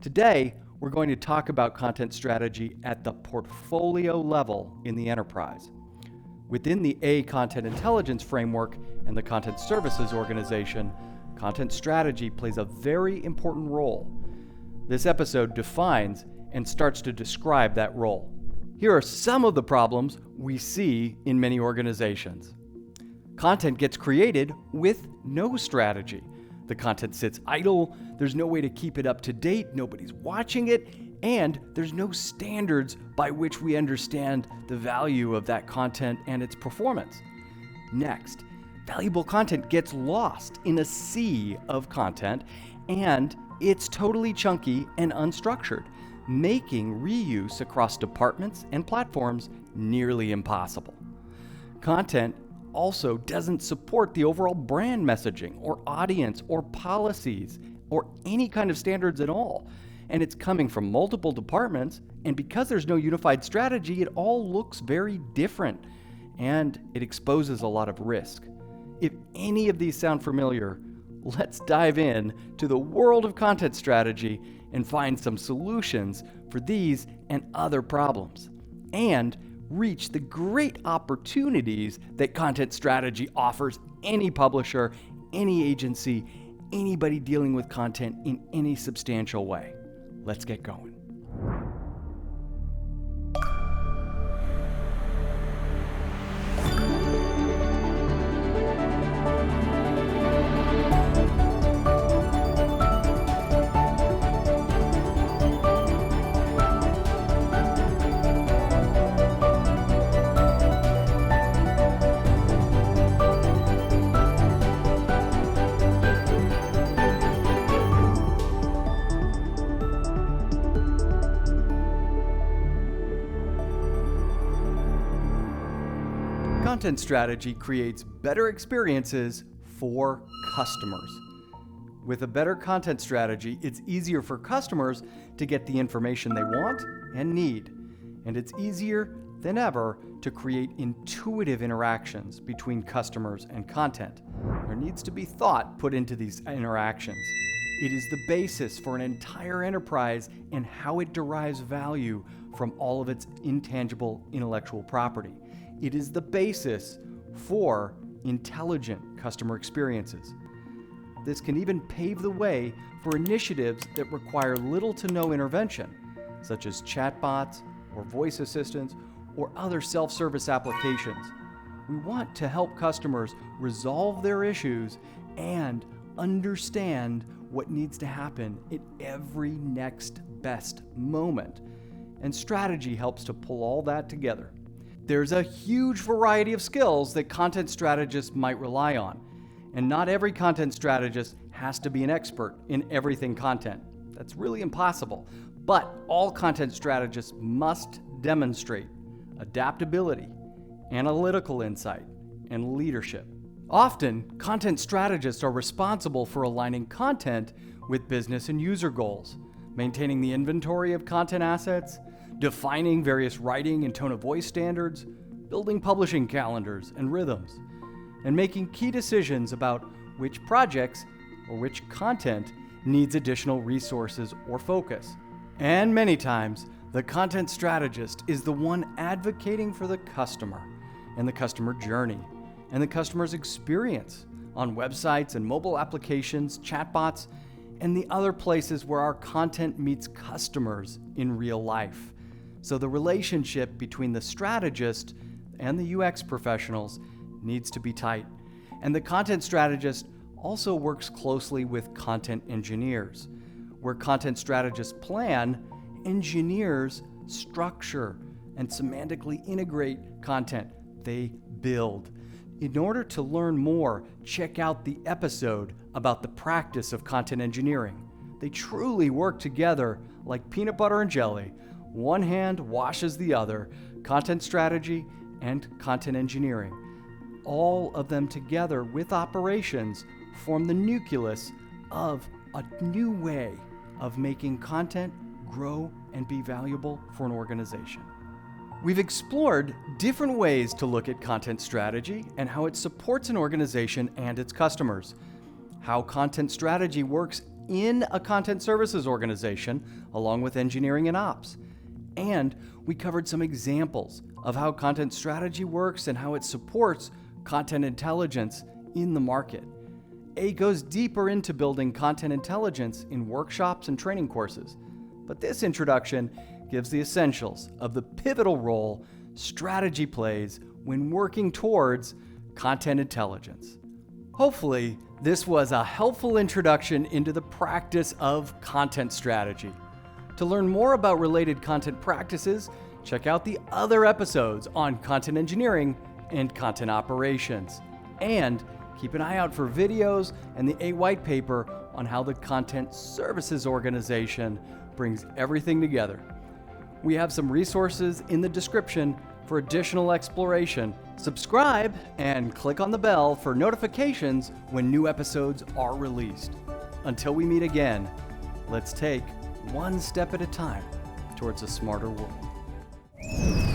Today, we're going to talk about content strategy at the portfolio level in the enterprise. Within the Content Intelligence Framework and the Content Services Organization, content strategy plays a very important role. This episode defines and starts to describe that role. Here are some of the problems we see in many organizations. Content gets created with no strategy. The content sits idle, there's no way to keep it up to date, nobody's watching it, and there's no standards by which we understand the value of that content and its performance. Next, valuable content gets lost in a sea of content, and it's totally chunky and unstructured, making reuse across departments and platforms nearly impossible. Content also doesn't support the overall brand messaging or audience or policies or any kind of standards at all. And it's coming from multiple departments, and because there's no unified strategy, it all looks very different, and it exposes a lot of risk. If any of these sound familiar, let's dive in to the world of content strategy and find some solutions for these and other problems, and reach the great opportunities that content strategy offers any publisher, any agency, anybody dealing with content in any substantial way. Let's get going. Content strategy creates better experiences for customers. With a better content strategy, it's easier for customers to get the information they want and need. And it's easier than ever to create intuitive interactions between customers and content. There needs to be thought put into these interactions. It is the basis for an entire enterprise and how it derives value from all of its intangible intellectual property. It is the basis for intelligent customer experiences. This can even pave the way for initiatives that require little to no intervention, such as chatbots or voice assistants or other self-service applications. We want to help customers resolve their issues and understand what needs to happen at every next best moment. And strategy helps to pull all that together. There's a huge variety of skills that content strategists might rely on, and not every content strategist has to be an expert in everything content. That's really impossible, but all content strategists must demonstrate adaptability, analytical insight, and leadership. Often, content strategists are responsible for aligning content with business and user goals, maintaining the inventory of content assets, defining various writing and tone of voice standards, building publishing calendars and rhythms, and making key decisions about which projects or which content needs additional resources or focus. And many times, the content strategist is the one advocating for the customer and the customer journey and the customer's experience on websites and mobile applications, chatbots, and the other places where our content meets customers in real life. So the relationship between the strategist and the UX professionals needs to be tight. And the content strategist also works closely with content engineers. Where content strategists plan, engineers structure and semantically integrate content. They build. In order to learn more, check out the episode about the practice of content engineering. They truly work together like peanut butter and jelly. One hand washes the other, content strategy and content engineering. All of them together with operations form the nucleus of a new way of making content grow and be valuable for an organization. We've explored different ways to look at content strategy and how it supports an organization and its customers, how content strategy works in a content services organization, along with engineering and ops. And we covered some examples of how content strategy works and how it supports content intelligence in the market. A goes deeper into building content intelligence in workshops and training courses, but this introduction gives the essentials of the pivotal role strategy plays when working towards content intelligence. Hopefully, this was a helpful introduction into the practice of content strategy. To learn more about related content practices, check out the other episodes on content engineering and content operations. And keep an eye out for videos and the A white paper on how the content services organization brings everything together. We have some resources in the description for additional exploration. Subscribe and click on the bell for notifications when new episodes are released. Until we meet again, let's take one step at a time towards a smarter world.